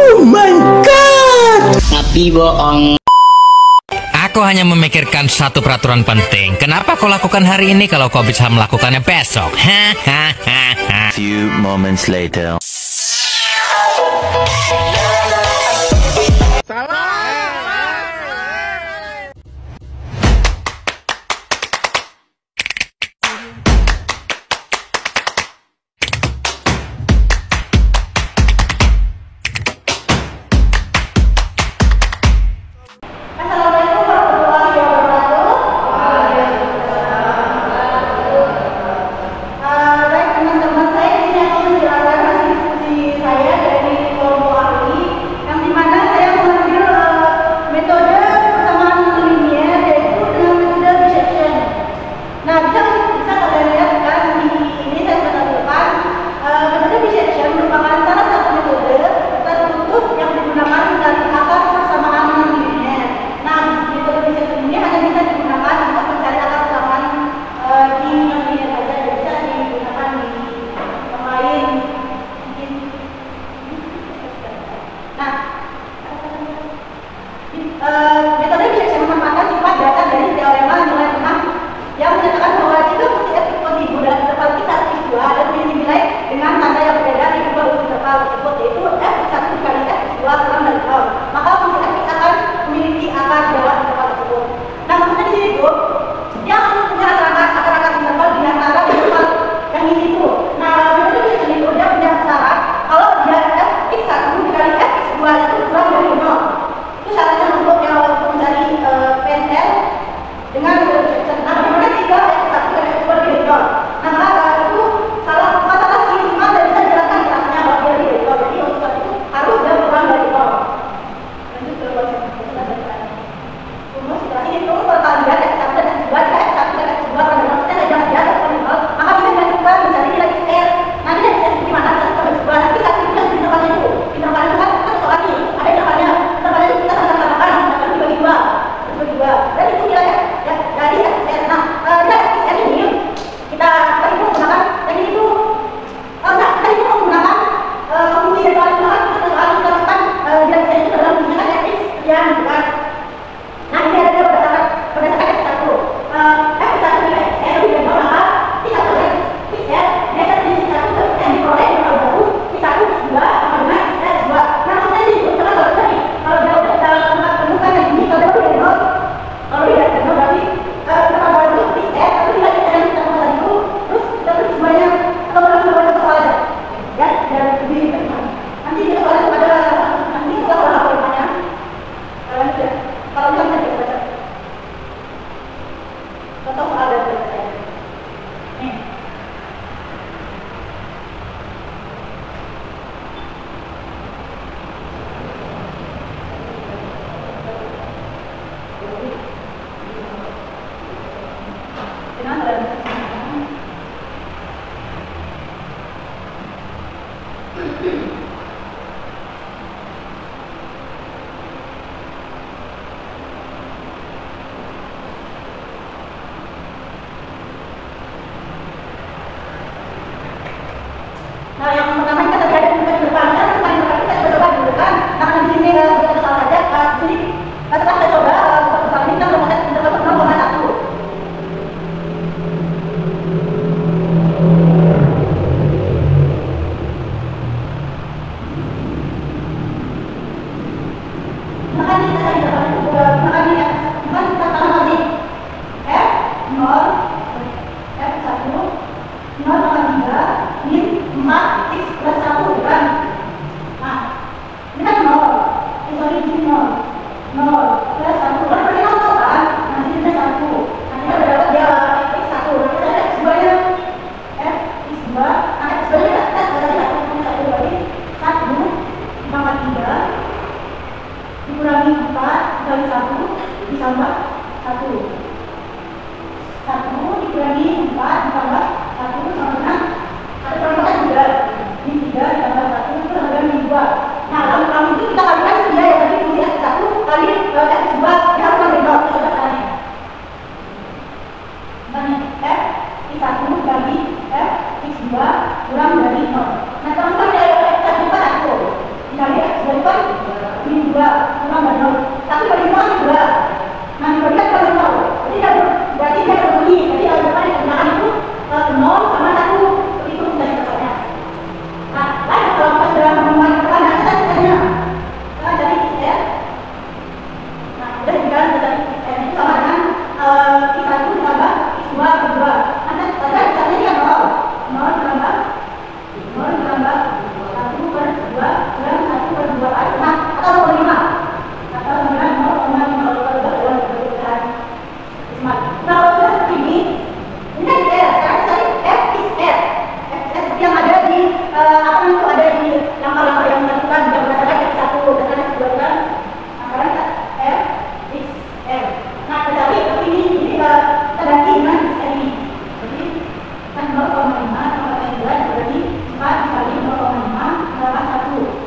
Oh my god. Tapi bohong. Aku hanya memikirkan satu peraturan penting. Kenapa kau lakukan hari ini kalau kau bisa melakukannya besok? Few moments later. Metode bisa memanfaatkan sifat dasar dari teorema nilai 6 yang menyatakan bahwa jika fungsi f kontinu dalam interval x1 x2 dan memiliki nilai dengan tanda yang berbeda di kedua interval tersebut, yaitu f1 dikali f2 kurang dari 0, maka fungsi f akan memiliki akar dalam interval tersebut. Nah, maksudnya di sini itu dia akan punya akar interval di antara interval yang ini itu. Nah, metode bisa itu dia punya syarat kalau dia f(x1) dikali f(x2) itu kurang dari 0. Itu syaratnya untuk yang mencari PNL dengan reduction. Nah, bagaimana jika f1 dan f2 di vektor? Nah, maka itu masalah sigma dan bisa dijelaskan kelasnya bahwa dia di vektor. Jadi untuk itu harus dia kurang dari 0. Lanjut ke konsep selanjutnya. Rumus situasi itu perkalian f1 dan f2 jika f1 dan f2 kurang dari 0 dan jangan di atas kurang dari 0, maka bisa dilakukan mencari nilai xr. Nanti dari x di mana satu dan f2. Nanti satu itu yang intervalnya itu. Intervalnya itu kan soal ini ada intervalnya. Intervalnya itu kita sama-sama katakan dibagi dua. Dan itu nilai ya dari xr. Nah, nilai xr ini kita itu menggunakan yang ini itu kita itu menggunakan fungsi yang soal kita lakukan nilai xr itu adalah menggunakan fx yang bukan. Nah, ini ada berdasarkan f1. F1 nilai xr lebih dari 0, maka x1 dan xr biasa di x1 dan xr diperoleh dengan baru x1 x2 sama dengan xr 2. Nah, maksudnya ini itu kalau tadi kalau dia udah kita temukan yang ini kalau dia udah dari 0, kalau dia dari 0 berarti kita baru xr tapi nilai xr yang kita temukan tadi itu terus kita tulis semuanya atau berarti semuanya satu soal aja ya, dan lebih nanti kita soal itu ada nanti kita soal apa namanya kalau kita bisa kita baca contoh soal dari saya nih. Nah, yang pertama kita tadi ada bukan depan kita coba dulu kan. Nah, di sini kita salah saja di sini. Setelah kita coba bukan ini kita menemukan interval 0,1. Maka ini kita cari maka ini ya, maka kita tahu tadi f0 f1 0,3 min 4 x plus 1 kan. Nah, ini kan 0. Sorry, ini 0 plus 1. Kalau kita tahu kan, nah ini 1. Nah, kita udah dapat dia x1. Nah, kita ada x2 nya x2. Nah, x2 nya kita ada 1 berarti 1 ditambah 3 dikurangi 4 kali 1 ditambah 1. 1 dikurangi 4 ditambah 1 sama dengan ada perempuan juga. Ini 3 ditambah 1 itu sama dengan 2. Nah, lalu itu kita kalikan dia ya tadi fungsi x1 kali x2 dia harus ambil 0. Kita coba caranya. Misalnya f x1 kali f x2 kurang dari 0. Nah, teman-teman dari x1 itu 1 dikali x2 itu dua, cuma benar. Tapi kalau di bawah dua, nah di bawah kalau di bawah, berarti dia berbunyi. Jadi kalau depan digunakan itu 0 sama 1 itu sudah dikatakannya. Nah, lain kalau pas sudah menemukan pertanyaan kita tanya, jadi ya. Nah, sudah dibilang jadi itu sama dengan X1 ditambah X2 per 2. Nanti ada misalnya dia 0 ditambah 1 per 2 dan 1 per 2 nah, atau 5 atau 0,5 per 2 dalam perbedaan decimal. Nah, kalau sudah seperti ini kan R, sekarang tadi F is R. F yang ada di apa itu ada di langkah-langkah yang menentukan yang berdasarkan X1 berdasarkan X2 kan. Nah, sekarang F is R. Nah, tetapi ini kita ganti dengan ini. Jadi kan 0,5 tambah 9 berarti 4 dikali 0,5 tambah 1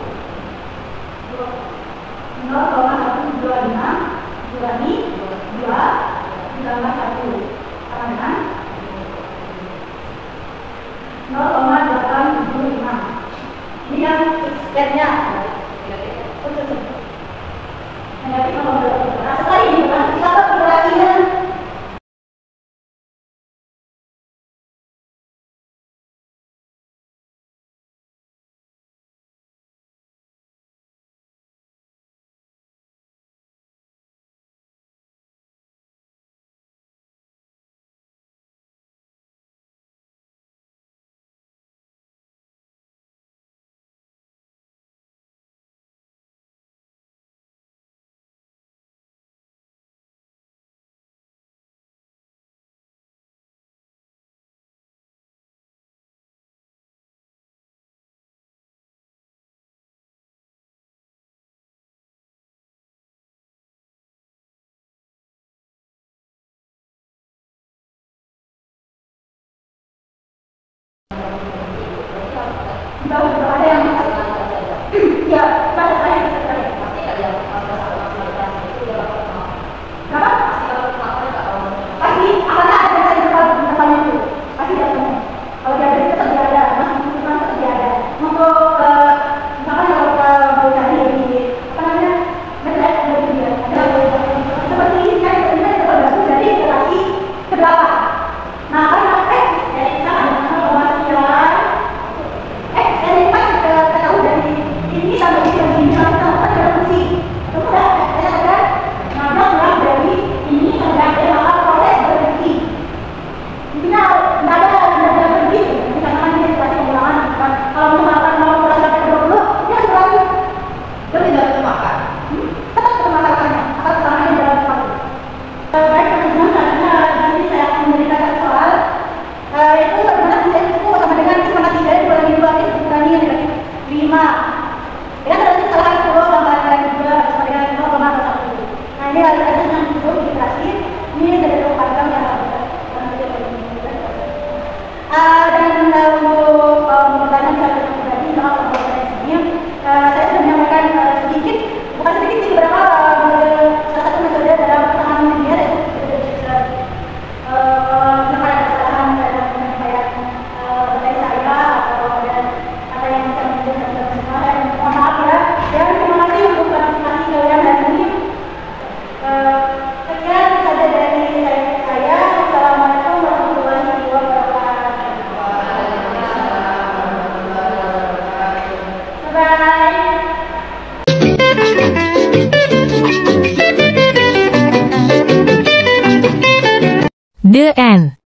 0,125 dikurangi 2 ditambah 1 sama dengan 0,875. Ini yang X-nya. Nanti kalau nah, setelah ini kan kita kalkulasinya. Ada yang ya, ada yang pasti akan ada di depan itu pasti ada. Kalau dia ada tetap dia ada, masih tetap dia ada. Untuk misalkan kalau kita mau cari di apa namanya metode dia ada seperti ini kan ini ada jadi relasi keberapa. Nah karena misalkan tahu dari ini sampai ini kita ada fungsi. Kemudian saya ada nabrak dari ini sampai ada proses berhenti. Intinya nggak ada berhenti. Misalkan ini situasi pengulangan, kalau misalkan mau proses sampai 20, dia selalu itu tidak termakan. Tetap termakannya, akan termakan dalam waktu. Baik teman-teman, selanjutnya di sini saya akan memberikan satu soal. Itu bagaimana bisa itu sama dengan X pangkat 3 dikurangi 2 X dikurangi negatif 5. Dengan berarti salah 10 tambah negatif 2 sama dengan 0,1. Nah ini ada dengan itu integrasi. Ini dari pangkat yang dan untuk pengorbanan cara pribadi kalau pengorbanan sini saya sudah menyampaikan sedikit, bukan sedikit sih beberapa salah satu metode dalam penanganan linear yaitu The end.